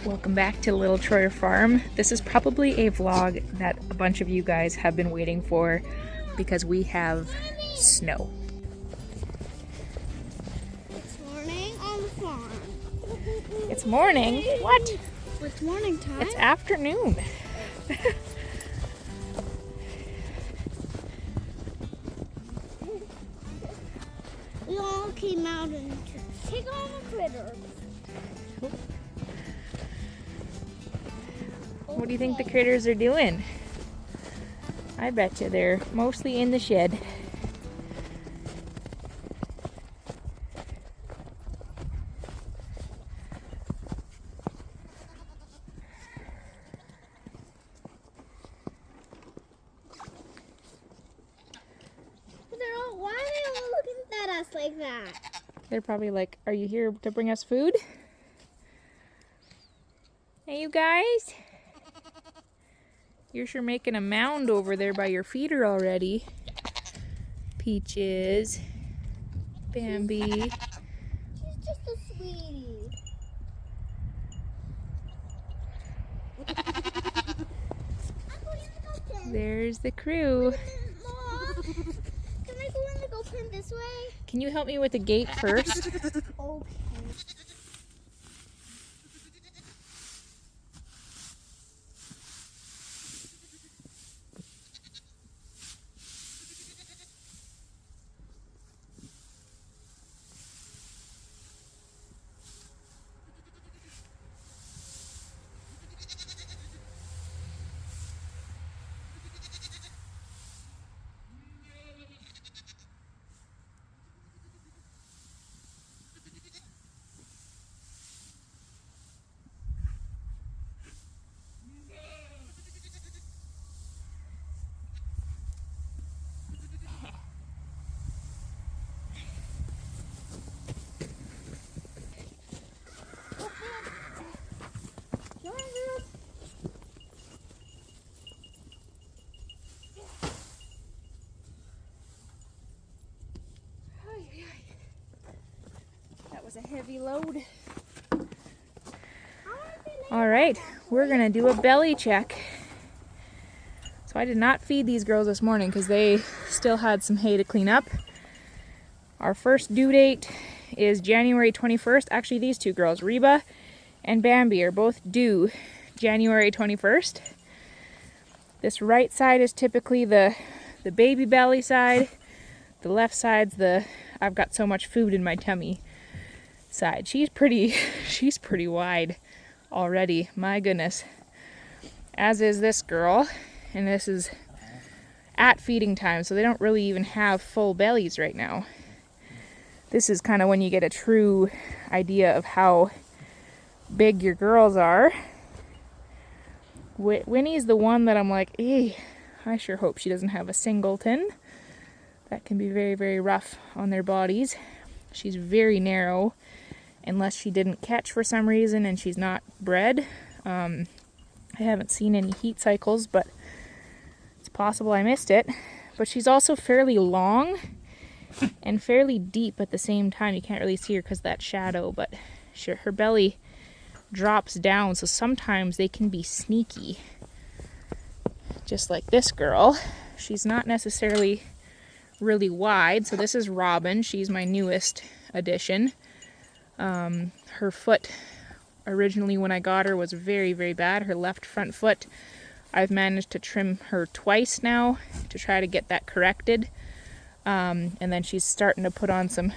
Welcome back to Lil Troyer Farm. This is probably a vlog that a bunch of you guys have been waiting for because we have snow. It's morning on the farm. It's morning? What? It's morning time. It's afternoon. We all came out and take on the critters. What do you think the critters are doing? I bet you they're mostly in the shed. Why are they all looking at us like that? They're probably like, are you here to bring us food? Hey, you guys? You're sure making a mound over there by your feeder already. Peaches. Bambi. She's just a sweetie. There's the crew. Mom, can I go in the go pen this way? Can you help me with the gate first? Okay. That was a heavy load. All right, we're gonna do a belly check. So I did not feed these girls this morning because they still had some hay to clean up. Our first due date is January 21st. Actually, these two girls, Reba and Bambi, are both due January 21st. This right side is typically the baby belly side. The left side's the I've got so much food in my tummy side. She's pretty wide already, my goodness. As is this girl, and this is at feeding time, so they don't really even have full bellies right now. This is kind of when you get a true idea of how big your girls are. Winnie's the one that I'm like, I sure hope she doesn't have a singleton. That can be very, very rough on their bodies. She's very narrow, unless she didn't catch for some reason and she's not bred. I haven't seen any heat cycles, but it's possible I missed it. But she's also fairly long and fairly deep at the same time. You can't really see her because of that shadow, but her belly drops down, so sometimes they can be sneaky. Just like this girl. She's not necessarily really wide. So this is Robin. She's my newest addition. Her foot, originally when I got her, was very, very bad. Her left front foot, I've managed to trim her twice now to try to get that corrected. And then she's starting to put on some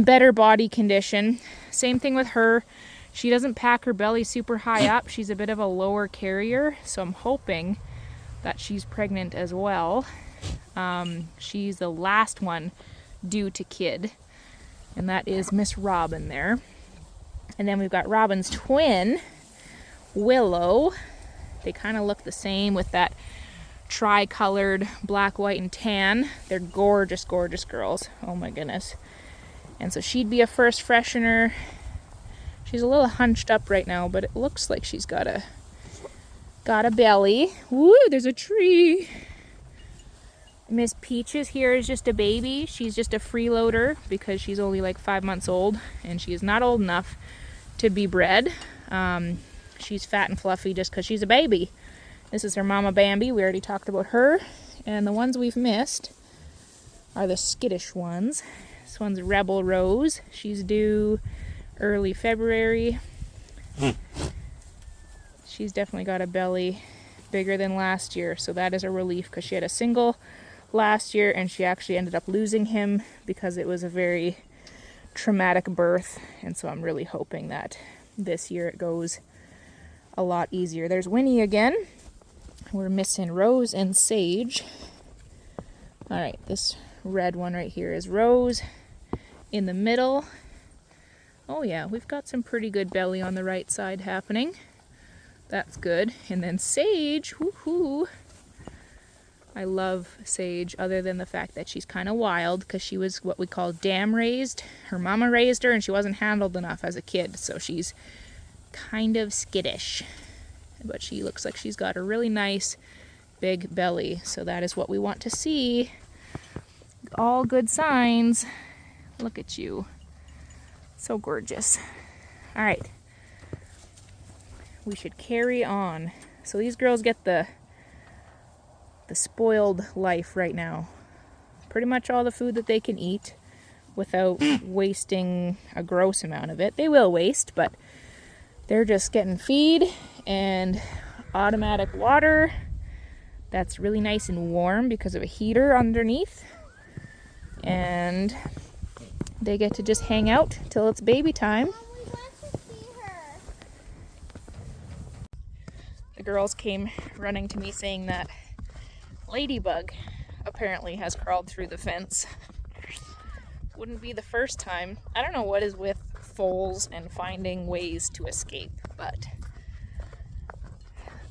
better body condition. Same thing with her. She doesn't pack her belly super high up. She's a bit of a lower carrier, so I'm hoping that she's pregnant as well. She's the last one due to kid, and that is Miss Robin there. And then we've got Robin's twin, Willow. They kind of look the same with that tri-colored black, white, and tan. They're gorgeous, gorgeous girls. Oh my goodness. And so she'd be a first freshener. She's a little hunched up right now, but it looks like she's got a belly. Woo, there's a tree. Miss Peaches here is just a baby. She's just a freeloader because she's only like 5 months old and she is not old enough to be bred. She's fat and fluffy just because she's a baby. This is her mama Bambi. We already talked about her. And the ones we've missed are the skittish ones. This one's Rebel Rose. She's due early February. She's definitely got a belly bigger than last year, so that is a relief because she had a single last year and she actually ended up losing him because it was a very traumatic birth, and so I'm really hoping that this year it goes a lot easier. There's Winnie again. We're missing Rose and Sage. Alright, this red one right here is Rose. In the middle, oh yeah, we've got some pretty good belly on the right side happening. That's good. And then Sage, woohoo! I love Sage, other than the fact that she's kind of wild because she was what we call dam raised. Her mama raised her and she wasn't handled enough as a kid, so she's kind of skittish. But she looks like she's got a really nice big belly, so that is what we want to see. All good signs. Look at you. So gorgeous. All right. We should carry on. So these girls get the spoiled life right now. Pretty much all the food that they can eat without wasting a gross amount of it. They will waste, but they're just getting feed and automatic water that's really nice and warm because of a heater underneath. And they get to just hang out till it's baby time. Mom, we want to see her. The girls came running to me saying that Ladybug apparently has crawled through the fence. Wouldn't be the first time. I don't know what is with foals and finding ways to escape, but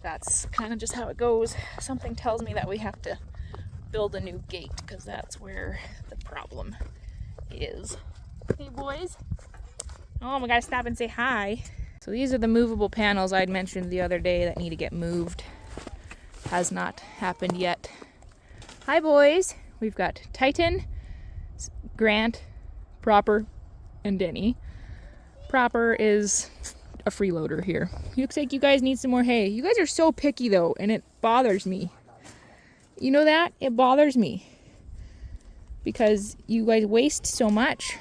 that's kind of just how it goes. Something tells me that we have to build a new gate because that's where the problem is. Hey boys. Oh, we gotta stop and say hi. So these are the movable panels I'd mentioned the other day that need to get moved. Has not happened yet. Hi boys. We've got Titan, Grant, Proper, and Denny. Proper is a freeloader here. Looks like you guys need some more hay. You guys are so picky though, and it bothers me. You know that? It bothers me. Because you guys waste so much.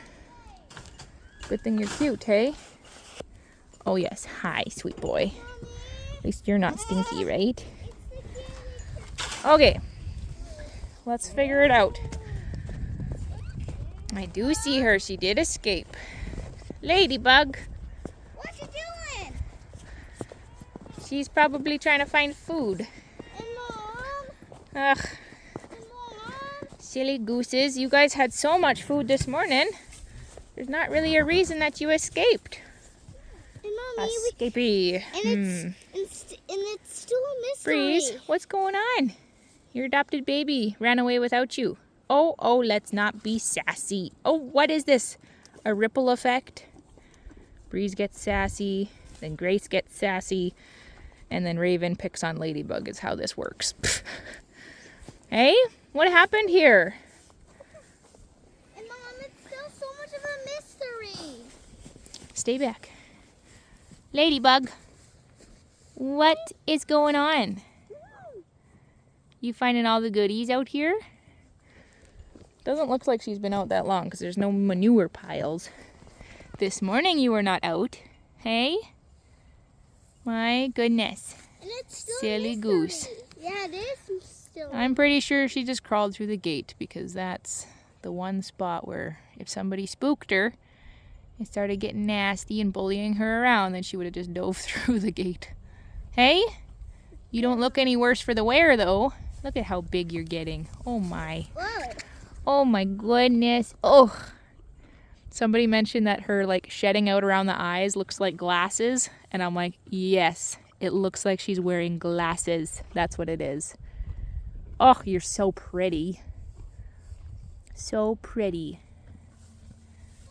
Good thing you're cute, hey? Oh yes, hi, sweet boy. At least you're not stinky, right? Okay, let's figure it out. I do see her. She did escape. Ladybug. What you doing? She's probably trying to find food. And Mom? Ugh, And Mom? silly gooses. You guys had so much food this morning. There's not really a reason that you escaped. And Mommy, Escapee. it's still a mystery. Breeze, what's going on? Your adopted baby ran away without you. Oh, let's not be sassy. Oh, what is this? A ripple effect? Breeze gets sassy, then Grace gets sassy, and then Raven picks on Ladybug is how this works. Hey, what happened here? And Mom, it's still so much of a mystery. Stay back. Ladybug, what is going on? You finding all the goodies out here? Doesn't look like she's been out that long because there's no manure piles. This morning you were not out. Hey? My goodness. And it's still Silly a mystery. goose. Yeah, it is still. I'm pretty sure she just crawled through the gate because that's the one spot where if somebody spooked her and started getting nasty and bullying her around, then she would have just dove through the gate. Hey? You don't look any worse for the wear though. Look at how big you're getting. Oh my. What? Oh my goodness. Oh. Somebody mentioned that her like shedding out around the eyes looks like glasses. And I'm like, yes, it looks like she's wearing glasses. That's what it is. Oh, you're so pretty. So pretty.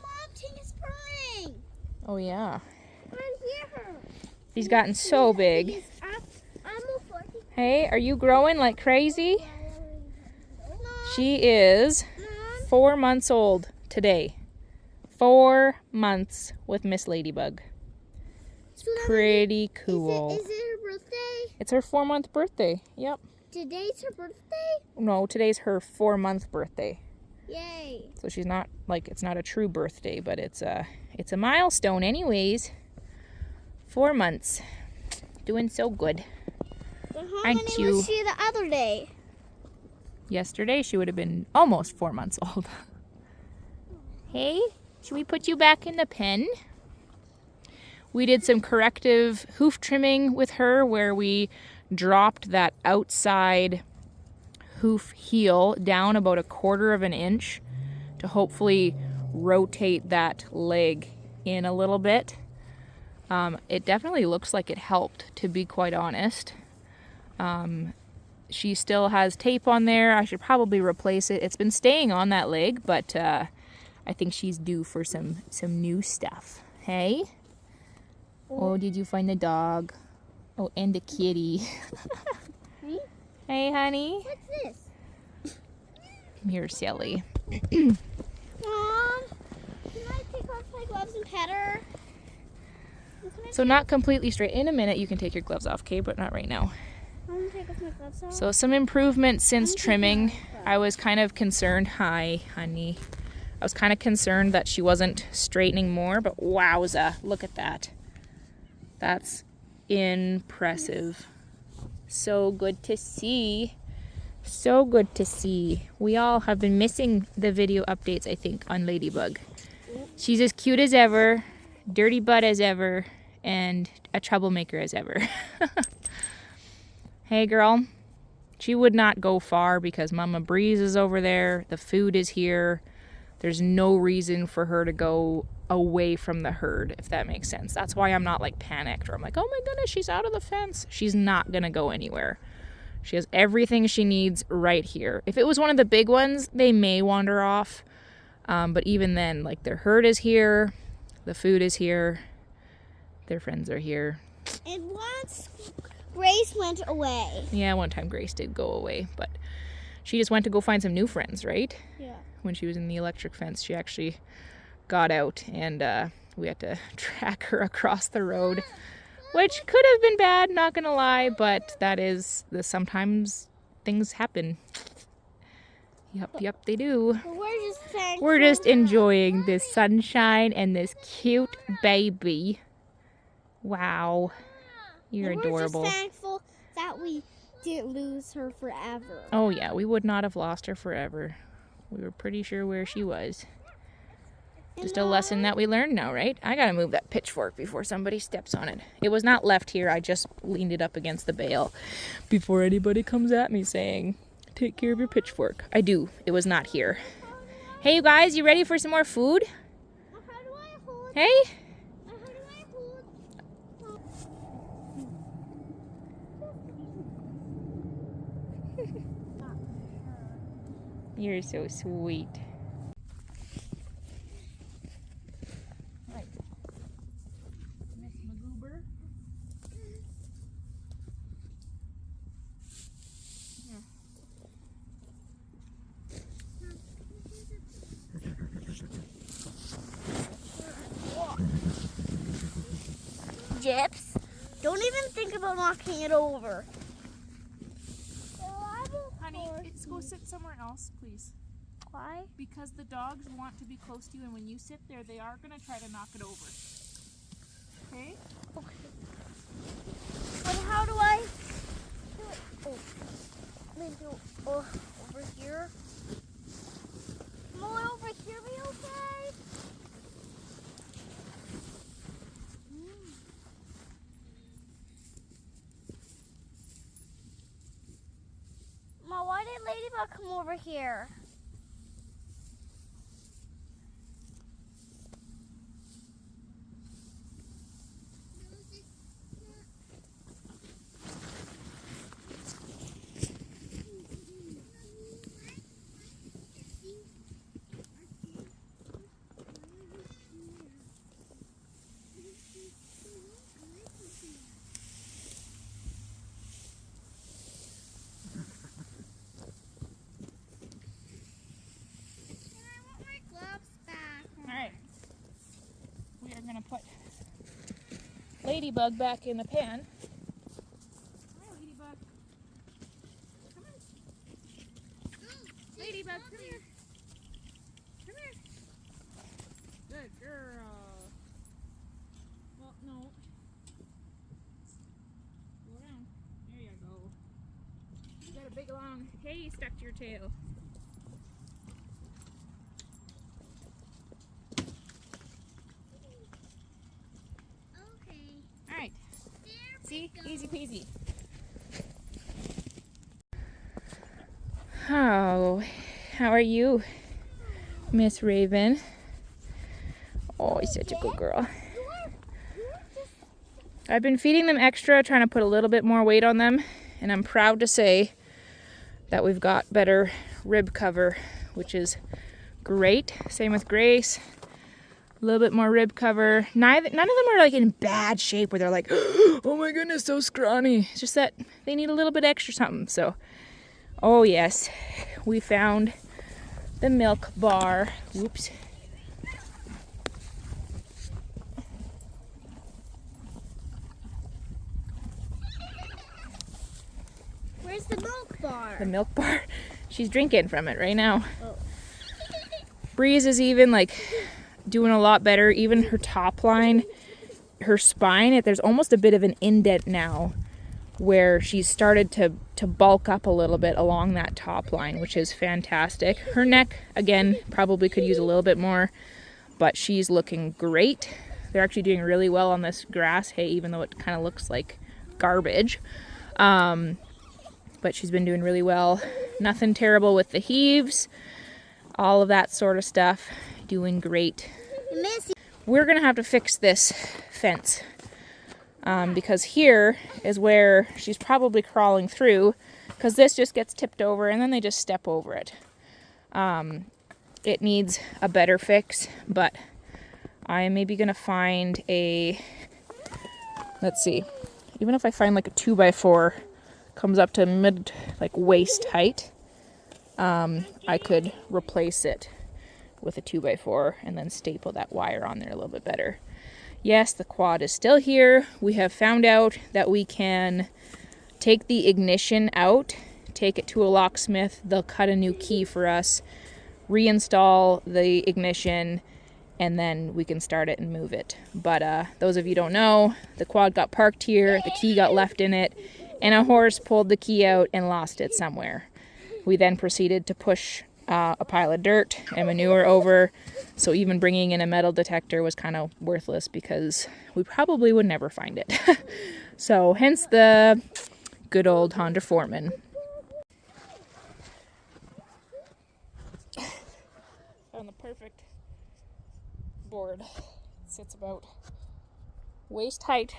Mom, Ting is purring. Oh yeah. I hear her. She's gotten so big. I'm a 40. Hey, are you growing like crazy? Mom, She is 4 months old today. 4 months with Miss Ladybug. So that Pretty cool. Is it her birthday? It's her 4-month birthday. Yep. Today's her birthday? No, today's her 4-month birthday. Yay. So she's not like, it's not a true birthday, but it's a milestone anyways. 4 months. Doing so good. But how Aren't many you? was she the other day? Yesterday she would have been almost 4 months old. Hey, should we put you back in the pen? We did some corrective hoof trimming with her where we dropped that outside hoof heel down about 1/4 of an inch to hopefully rotate that leg in a little bit. It definitely looks like it helped, to be quite honest. She still has tape on there. I should probably replace it. It's been staying on that leg, but I think she's due for some new stuff. Hey? Oh, did you find the dog? Oh, and the kitty. Hmm? Hey, honey. What's this? Come here, Sally. Mom, can I take off my gloves and pet her? So not completely straight. In a minute, you can take your gloves off, okay? But not right now. I'm gonna take off my gloves off. So some improvement since trimming. I was kind of concerned. Hi, honey. I was kind of concerned that she wasn't straightening more, but wowza, look at that. That's impressive. So good to see. So good to see. We all have been missing the video updates, I think, on Ladybug. She's as cute as ever, dirty butt as ever, and a troublemaker as ever. Hey girl, she would not go far because Mama Breeze is over there, the food is here. There's no reason for her to go away from the herd, if that makes sense. That's why I'm not like panicked or I'm like, oh my goodness, she's out of the fence. She's not gonna go anywhere. She has everything she needs right here. If it was one of the big ones, they may wander off. But even then, like their herd is here, the food is here, their friends are here. And once Grace went away. Yeah, one time Grace did go away, but she just went to go find some new friends, right? Yeah. When she was in the electric fence, she actually got out and we had to track her across the road, which could have been bad, not gonna lie, but that is sometimes things happen. Yep, they do. But we're just thankful. We're just enjoying this sunshine and this cute baby. Wow, you're And adorable. We're just thankful that we didn't lose her forever. Oh yeah, we would not have lost her forever. We were pretty sure where she was. Just a lesson that we learned now, right? I gotta move that pitchfork before somebody steps on it. It was not left here. I just leaned it up against the bale before anybody comes at me saying, take care of your pitchfork. I do. It was not here. Hey, you guys, you ready for some more food? How do I hold? Hey? How do I hold? You're so sweet. Right. Miss Magoober. Here. Gyps. Don't even think about knocking it over. Honey, go sit somewhere else, please. Why? Because the dogs want to be close to you, and when you sit there, they are going to try to knock it over. Okay? But how do I do it? Oh, maybe over here. Will over here be okay? Ma, why did Ladybug come over here? Ladybug back in the pen. Hi, Ladybug. Come on. Ladybug, come here. Come here. Good girl. Well, no. Go down. There you go. You got a big long hay stuck to your tail. Okay. Alright. See? Easy peasy. How are you, Miss Raven? Oh, you're such a good girl. I've been feeding them extra, trying to put a little bit more weight on them, and I'm proud to say that we've got better rib cover, which is great. Same with Grace. A little bit more rib cover. None of them are like in bad shape where they're like, oh my goodness, so scrawny. It's just that they need a little bit extra something. So, oh yes, we found the milk bar. Whoops. Where's the milk bar? The milk bar. She's drinking from it right now. Oh. Breeze is even like doing a lot better. Even her top line, her spine, there's almost a bit of an indent now where she's started to bulk up a little bit along that top line, which is fantastic. Her neck, again, probably could use a little bit more, but she's looking great. They're actually doing really well on this grass hay, even though it kind of looks like garbage. But she's been doing really well. Nothing terrible with the heaves, all of that sort of stuff. Doing great. We're gonna have to fix this fence because here is where she's probably crawling through, because this just gets tipped over and then they just step over it. It needs a better fix, but I am maybe gonna find let's see, even if I find like a 2x4 comes up to mid, like waist height, I could replace it with a 2x4 and then staple that wire on there a little bit better. Yes, the quad is still here. We have found out that we can take the ignition out, take it to a locksmith, they'll cut a new key for us, reinstall the ignition, and then we can start it and move it. But those of you who don't know, the quad got parked here, the key got left in it, and a horse pulled the key out and lost it somewhere. We then proceeded to push a pile of dirt and manure over, so even bringing in a metal detector was kind of worthless because we probably would never find it. So hence the good old Honda Foreman. Found the perfect board. It sits about waist height.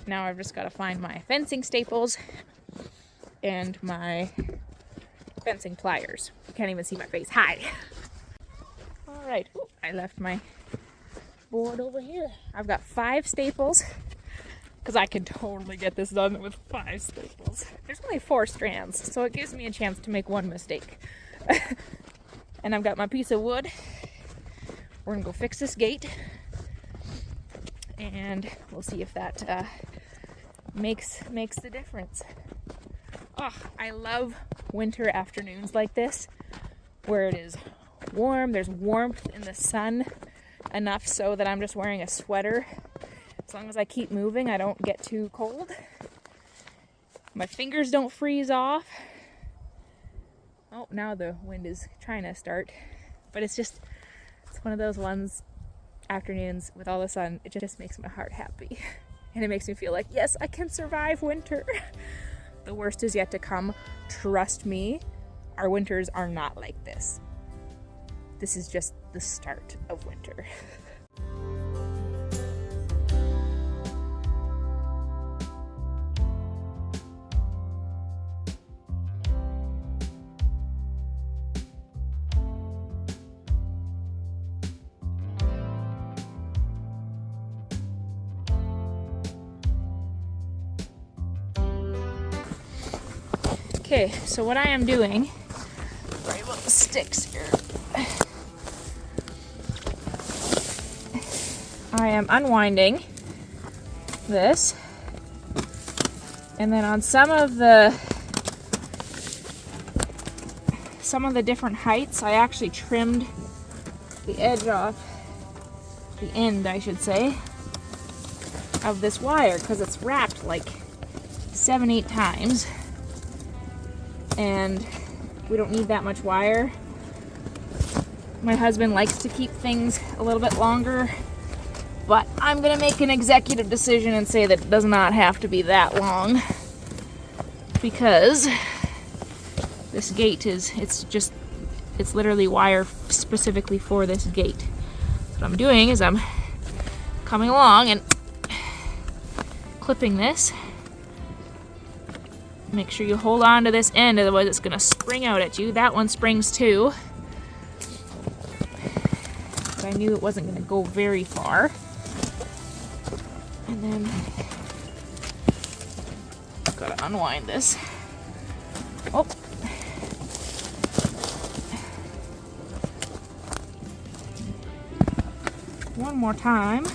Now I've just got to find my fencing staples and my fencing pliers. You can't even see my face. Hi. All right. Ooh, I left my board over here. I've got 5 staples because I can totally get this done with 5 staples. There's only 4 strands, so it gives me a chance to make 1 mistake. And I've got my piece of wood. We're gonna go fix this gate, and we'll see if that makes the difference. Oh, I love winter afternoons like this, where it is warm, there's warmth in the sun, enough so that I'm just wearing a sweater. As long as I keep moving, I don't get too cold. My fingers don't freeze off. Oh, now the wind is trying to start. But it's one of those afternoons with all the sun, it just makes my heart happy. And it makes me feel like, yes, I can survive winter. The worst is yet to come. Trust me, our winters are not like this. This is just the start of winter. Okay, so what I am doing, sorry about the sticks here. I am unwinding this. And then on some of the different heights, I actually trimmed the edge off, the end I should say, of this wire because it's wrapped like 7-8 times. And we don't need that much wire. My husband likes to keep things a little bit longer, but I'm gonna make an executive decision and say that it does not have to be that long because this gate it's literally wire specifically for this gate. So what I'm doing is I'm coming along and clipping this. Make sure you hold on to this end, otherwise it's gonna spring out at you. That one springs too. But I knew it wasn't gonna go very far. And then gotta unwind this. Oh. One more time.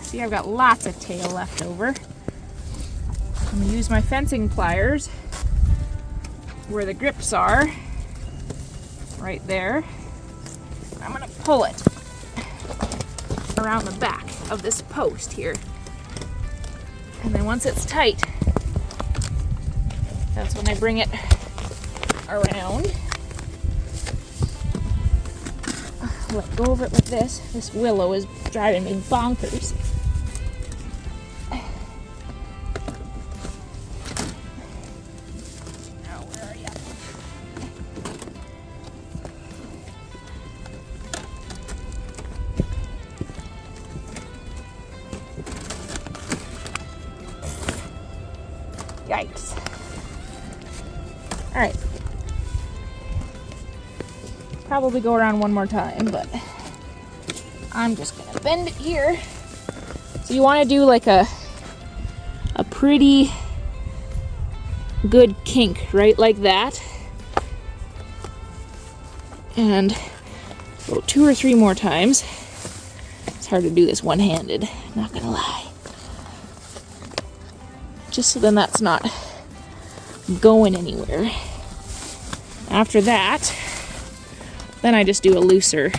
See, I've got lots of tail left over. I'm gonna use my fencing pliers where the grips are, right there. I'm gonna pull it around the back of this post here. And then once it's tight, that's when I bring it around. Let go of it like this. This willow is driving me bonkers. Now, where are you? Yikes. All right. Probably go around one more time, but I'm just gonna bend it here. So you want to do like a pretty good kink, right, like that. And go 2 or 3 more times. It's hard to do this one-handed, not gonna lie. Just so then that's not going anywhere. After that, then I just do a looser.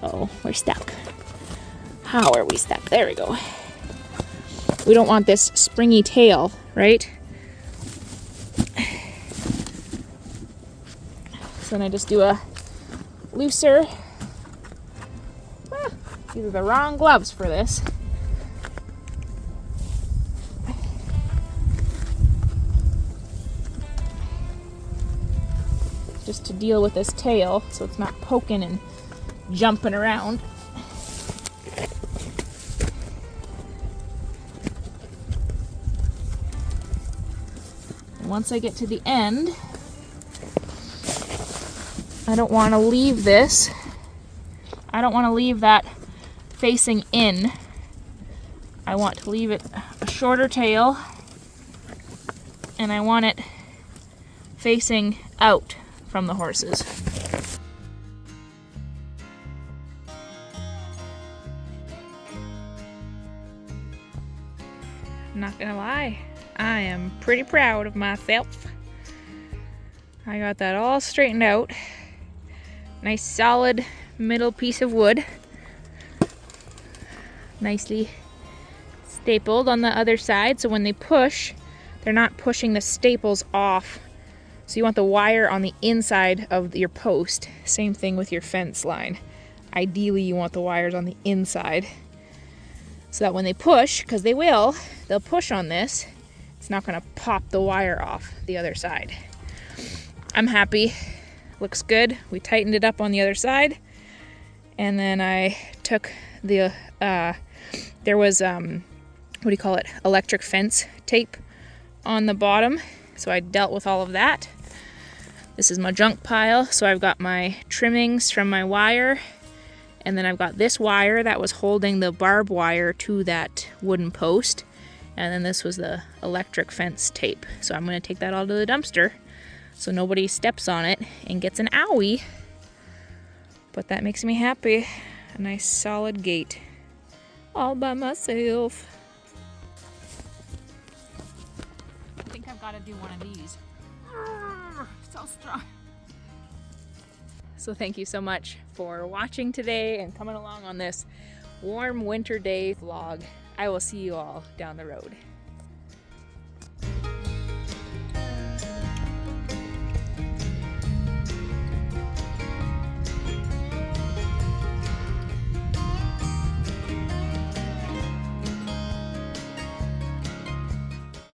Oh, we're stuck. How are we stuck? There we go. We don't want this springy tail, right? So then I just do a looser. These are the wrong gloves for this. Just to deal with this tail so it's not poking and jumping around. And once I get to the end, I don't want to leave this. I don't want to leave that facing in. I want to leave it a shorter tail, and I want it facing out from the horses. I'm not gonna lie, I am pretty proud of myself. I got that all straightened out. Nice solid middle piece of wood. Nicely stapled on the other side, so when they push, they're not pushing the staples off. So you want the wire on the inside of your post. Same thing with your fence line. Ideally, you want the wires on the inside so that when they push, because they will, they'll push on this, it's not going to pop the wire off the other side. I'm happy. Looks good. We tightened it up on the other side. And then I took the, there was, electric fence tape on the bottom. So I dealt with all of that. This is my junk pile. So I've got my trimmings from my wire. And then I've got this wire that was holding the barbed wire to that wooden post. And then this was the electric fence tape. So I'm going to take that all to the dumpster so nobody steps on it and gets an owie. But that makes me happy. A nice solid gate all by myself. gotta do one of these. So strong. So thank you so much for watching today and coming along on this warm winter day vlog. I will see you all down the road.